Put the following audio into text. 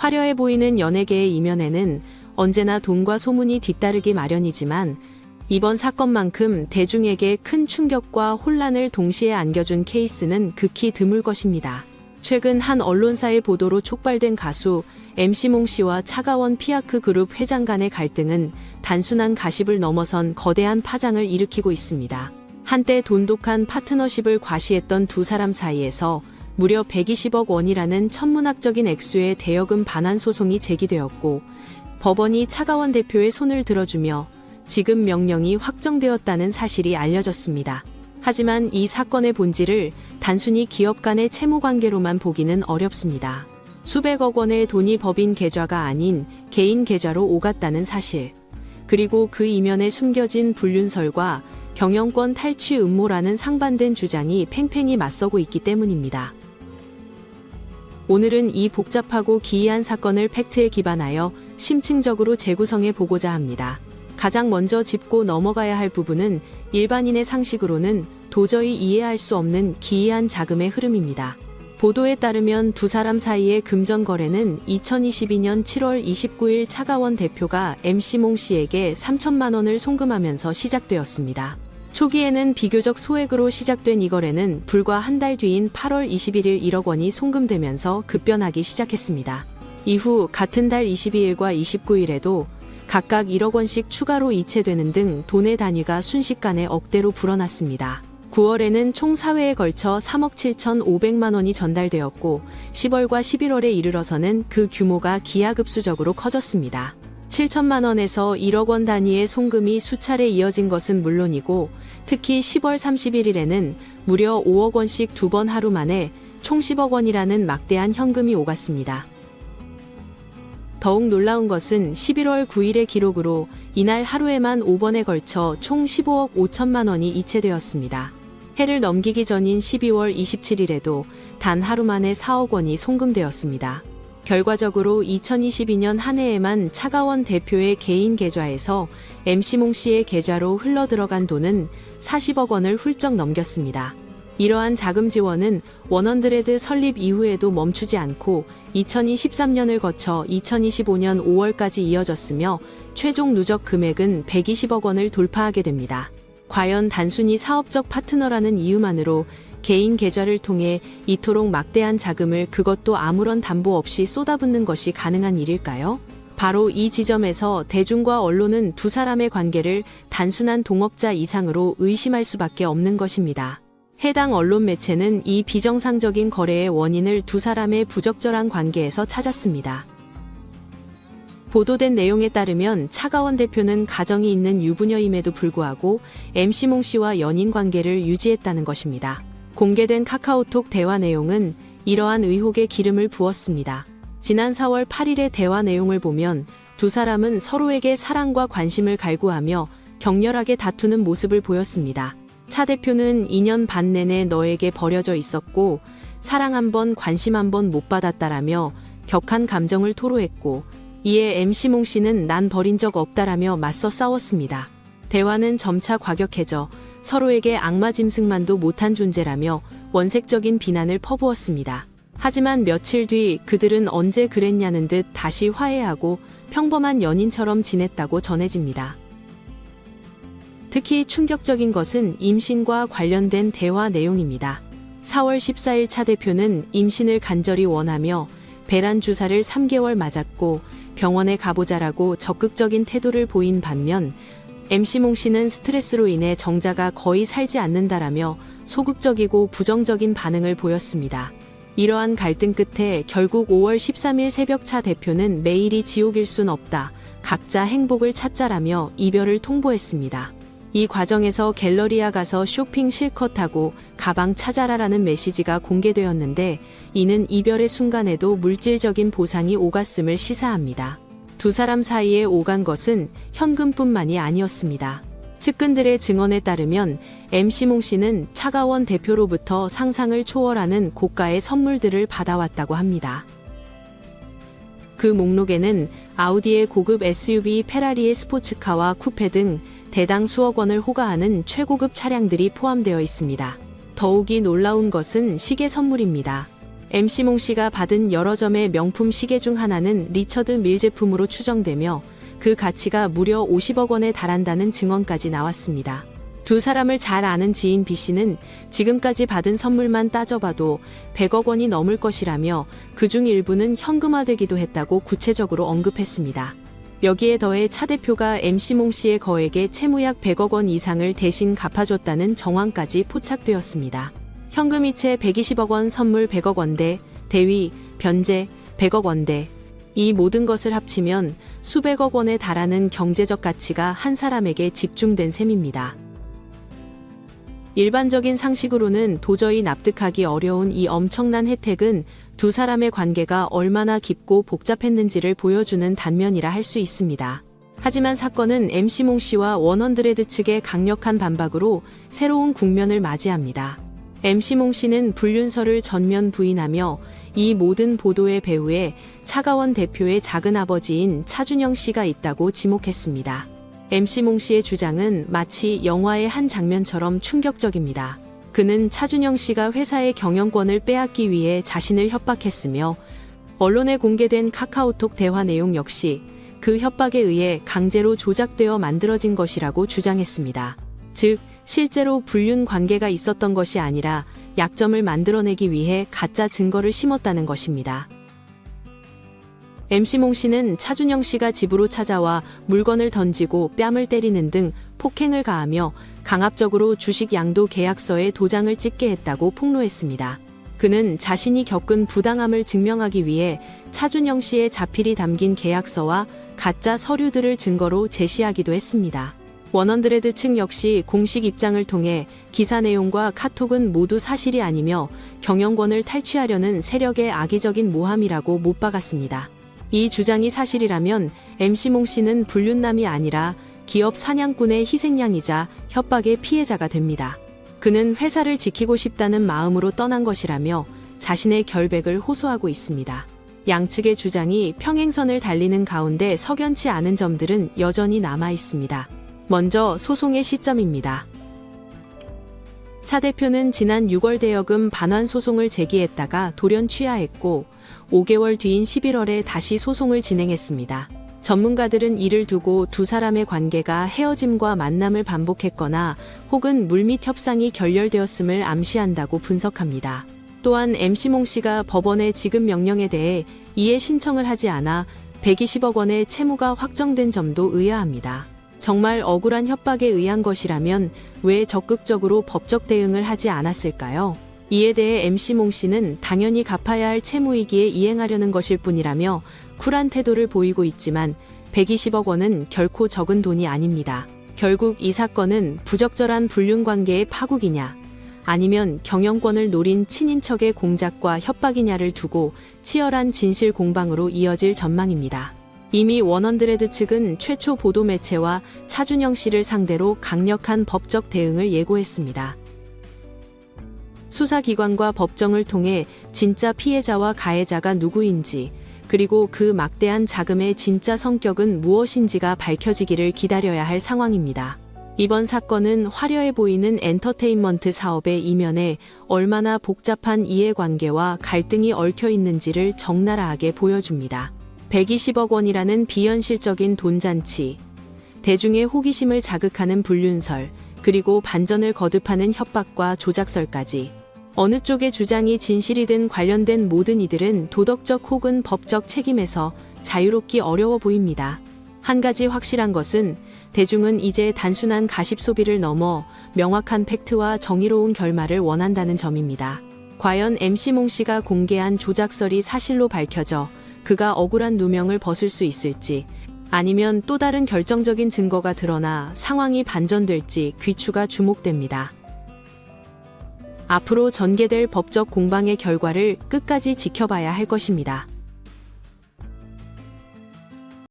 화려해 보이는 연예계의 이면에는 언제나 돈과 소문이 뒤따르기 마련이지만 이번 사건만큼 대중에게 큰 충격과 혼란을 동시에 안겨준 케이스는 극히 드물 것입니다. 최근 한 언론사의 보도로 촉발된 가수 MC몽 씨와 차가원 피아크 그룹 회장 간의 갈등은 단순한 가십을 넘어선 거대한 파장을 일으키고 있습니다. 한때 돈독한 파트너십을 과시했던 두 사람 사이에서 무려 120억 원이라는 천문학적인 액수의 대여금 반환 소송이 제기되었고, 법원이 차가원 대표의 손을 들어주며 지급 명령이 확정되었다는 사실이 알려졌습니다. 하지만 이 사건의 본질을 단순히 기업 간의 채무 관계로만 보기는 어렵습니다. 수백억 원의 돈이 법인 계좌가 아닌 개인 계좌로 오갔다는 사실, 그리고 그 이면에 숨겨진 불륜설과 경영권 탈취 음모라는 상반된 주장이 팽팽히 맞서고 있기 때문입니다. 오늘은 이 복잡하고 기이한 사건을 팩트에 기반하여 심층적으로 재구성해 보고자 합니다. 가장 먼저 짚고 넘어가야 할 부분은 일반인의 상식으로는 도저히 이해할 수 없는 기이한 자금의 흐름입니다. 보도에 따르면 두 사람 사이의 금전 거래는 2022년 7월 29일 차가원 대표가 MC몽 씨에게 3천만 원을 송금하면서 시작되었습니다. 초기에는 비교적 소액으로 시작된 이 거래는 불과 한 달 뒤인 8월 21일 1억 원이 송금되면서 급변하기 시작했습니다. 이후 같은 달 22일과 29일에도 각각 1억 원씩 추가로 이체되는 등 돈의 단위가 순식간에 억대로 불어났습니다. 9월에는 총 4회에 걸쳐 3억 7,500만 원이 전달되었고 10월과 11월에 이르러서는 그 규모가 기하급수적으로 커졌습니다. 7천만 원에서 1억 원 단위의 송금이 수차례 이어진 것은 물론이고 특히 10월 31일에는 무려 5억 원씩 두 번 하루 만에 총 10억 원이라는 막대한 현금이 오갔습니다. 더욱 놀라운 것은 11월 9일의 기록으로 이날 하루에만 5번에 걸쳐 총 15억 5천만 원이 이체되었습니다. 해를 넘기기 전인 12월 27일에도 단 하루 만에 4억 원이 송금되었습니다. 결과적으로 2022년 한 해에만 차가원 대표의 개인 계좌에서 MC몽 씨의 계좌로 흘러들어간 돈은 40억 원을 훌쩍 넘겼습니다. 이러한 자금 지원은 원언드레드 설립 이후에도 멈추지 않고 2023년을 거쳐 2025년 5월까지 이어졌으며 최종 누적 금액은 120억 원을 돌파하게 됩니다. 과연 단순히 사업적 파트너라는 이유만으로 개인 계좌를 통해 이토록 막대한 자금을 그것도 아무런 담보 없이 쏟아붓는 것이 가능한 일일까요? 바로 이 지점에서 대중과 언론은 두 사람의 관계를 단순한 동업자 이상으로 의심할 수밖에 없는 것입니다. 해당 언론 매체는 이 비정상적인 거래의 원인을 두 사람의 부적절한 관계에서 찾았습니다. 보도된 내용에 따르면 차가원 대표는 가정이 있는 유부녀임에도 불구하고 MC몽 씨와 연인 관계를 유지했다는 것입니다. 공개된 카카오톡 대화 내용은 이러한 의혹에 기름을 부었습니다. 지난 4월 8일의 대화 내용을 보면 두 사람은 서로에게 사랑과 관심을 갈구하며 격렬하게 다투는 모습을 보였습니다. 차 대표는 2년 반 내내 너에게 버려져 있었고 사랑 한 번 관심 한 번 못 받았다라며 격한 감정을 토로했고, 이에 MC몽 씨는 난 버린 적 없다라며 맞서 싸웠습니다. 대화는 점차 과격해져 서로에게 악마 짐승만도 못한 존재라며 원색적인 비난을 퍼부었습니다. 하지만 며칠 뒤 그들은 언제 그랬냐는 듯 다시 화해하고 평범한 연인처럼 지냈다고 전해집니다. 특히 충격적인 것은 임신과 관련된 대화 내용입니다. 4월 14일 차 대표는 임신을 간절히 원하며 배란 주사를 3개월 맞았고 병원에 가보자라고 적극적인 태도를 보인 반면 MC몽 씨는 스트레스로 인해 정자가 거의 살지 않는다라며 소극적이고 부정적인 반응을 보였습니다. 이러한 갈등 끝에 결국 5월 13일 새벽 차 대표는 매일이 지옥일 순 없다, 각자 행복을 찾자라며 이별을 통보했습니다. 이 과정에서 갤러리아 가서 쇼핑 실컷 하고 가방 찾아라라는 메시지가 공개되었는데, 이는 이별의 순간에도 물질적인 보상이 오갔음을 시사합니다. 두 사람 사이에 오간 것은 현금뿐만이 아니었습니다. 측근들의 증언에 따르면 MC몽 씨는 차가원 대표로부터 상상을 초월하는 고가의 선물들을 받아왔다고 합니다. 그 목록에는 아우디의 고급 SUV, 페라리의 스포츠카와 쿠페 등 대당 수억 원을 호가하는 최고급 차량들이 포함되어 있습니다. 더욱이 놀라운 것은 시계 선물입니다. MC몽 씨가 받은 여러 점의 명품 시계 중 하나는 리처드 밀 제품으로 추정되며 그 가치가 무려 50억 원에 달한다는 증언까지 나왔습니다. 두 사람을 잘 아는 지인 B 씨는 지금까지 받은 선물만 따져봐도 100억 원이 넘을 것이라며 그중 일부는 현금화되기도 했다고 구체적으로 언급했습니다. 여기에 더해 차 대표가 MC몽 씨의 거액의 채무약 100억 원 이상을 대신 갚아줬다는 정황까지 포착되었습니다. 현금이체 120억 원, 선물 100억 원대, 대위, 변제 100억 원대. 이 모든 것을 합치면 수백억 원에 달하는 경제적 가치가 한 사람에게 집중된 셈입니다. 일반적인 상식으로는 도저히 납득하기 어려운 이 엄청난 혜택은 두 사람의 관계가 얼마나 깊고 복잡했는지를 보여주는 단면이라 할 수 있습니다. 하지만 사건은 MC몽 씨와 원헌드레드 측의 강력한 반박으로 새로운 국면을 맞이합니다. MC몽 씨는 불륜설을 전면 부인하며 이 모든 보도의 배후에 차가원 대표의 작은아버지인 차준영 씨가 있다고 지목했습니다. MC몽 씨의 주장은 마치 영화의 한 장면처럼 충격적입니다. 그는 차준영 씨가 회사의 경영권을 빼앗기 위해 자신을 협박했으며 언론에 공개된 카카오톡 대화 내용 역시 그 협박에 의해 강제로 조작되어 만들어진 것이라고 주장했습니다. 즉, 실제로 불륜 관계가 있었던 것이 아니라 약점을 만들어내기 위해 가짜 증거를 심었다는 것입니다. MC몽 씨는 차준영 씨가 집으로 찾아와 물건을 던지고 뺨을 때리는 등 폭행을 가하며 강압적으로 주식 양도 계약서에 도장을 찍게 했다고 폭로했습니다. 그는 자신이 겪은 부당함을 증명하기 위해 차준영 씨의 자필이 담긴 계약서와 가짜 서류들을 증거로 제시하기도 했습니다. 원헌드레드 측 역시 공식 입장을 통해 기사 내용과 카톡은 모두 사실이 아니며 경영권을 탈취하려는 세력의 악의적인 모함이라고 못 박았습니다. 이 주장이 사실이라면 MC몽 씨는 불륜남이 아니라 기업 사냥꾼의 희생양이자 협박의 피해자가 됩니다. 그는 회사를 지키고 싶다는 마음으로 떠난 것이라며 자신의 결백을 호소하고 있습니다. 양측의 주장이 평행선을 달리는 가운데 석연치 않은 점들은 여전히 남아 있습니다. 먼저 소송의 시점입니다. 차 대표는 지난 6월 대여금 반환 소송을 제기했다가 돌연 취하했고 5개월 뒤인 11월에 다시 소송을 진행했습니다. 전문가들은 이를 두고 두 사람의 관계가 헤어짐과 만남을 반복했거나 혹은 물밑 협상이 결렬되었음을 암시한다고 분석합니다. 또한 MC몽 씨가 법원의 지급 명령에 대해 이해 신청을 하지 않아 120억 원의 채무가 확정된 점도 의아합니다. 정말 억울한 협박에 의한 것이라면 왜 적극적으로 법적 대응을 하지 않았을까요? 이에 대해 MC몽 씨는 당연히 갚아야 할 채무이기에 이행하려는 것일 뿐이라며 쿨한 태도를 보이고 있지만 120억 원은 결코 적은 돈이 아닙니다. 결국 이 사건은 부적절한 불륜 관계의 파국이냐 아니면 경영권을 노린 친인척의 공작과 협박이냐를 두고 치열한 진실 공방으로 이어질 전망입니다. 이미 원헌드레드 측은 최초 보도 매체와 차준영 씨를 상대로 강력한 법적 대응을 예고했습니다. 수사기관과 법정을 통해 진짜 피해자와 가해자가 누구인지 그리고 그 막대한 자금의 진짜 성격은 무엇인지가 밝혀지기를 기다려야 할 상황입니다. 이번 사건은 화려해 보이는 엔터테인먼트 사업의 이면에 얼마나 복잡한 이해관계와 갈등이 얽혀 있는지를 적나라하게 보여줍니다. 120억 원이라는 비현실적인 돈잔치, 대중의 호기심을 자극하는 불륜설, 그리고 반전을 거듭하는 협박과 조작설까지 어느 쪽의 주장이 진실이든 관련된 모든 이들은 도덕적 혹은 법적 책임에서 자유롭기 어려워 보입니다. 한 가지 확실한 것은 대중은 이제 단순한 가십 소비를 넘어 명확한 팩트와 정의로운 결말을 원한다는 점입니다. 과연 MC몽 씨가 공개한 조작설이 사실로 밝혀져 그가 억울한 누명을 벗을 수 있을지 아니면 또 다른 결정적인 증거가 드러나 상황이 반전될지 귀추가 주목됩니다. 앞으로 전개될 법적 공방의 결과를 끝까지 지켜봐야 할 것입니다.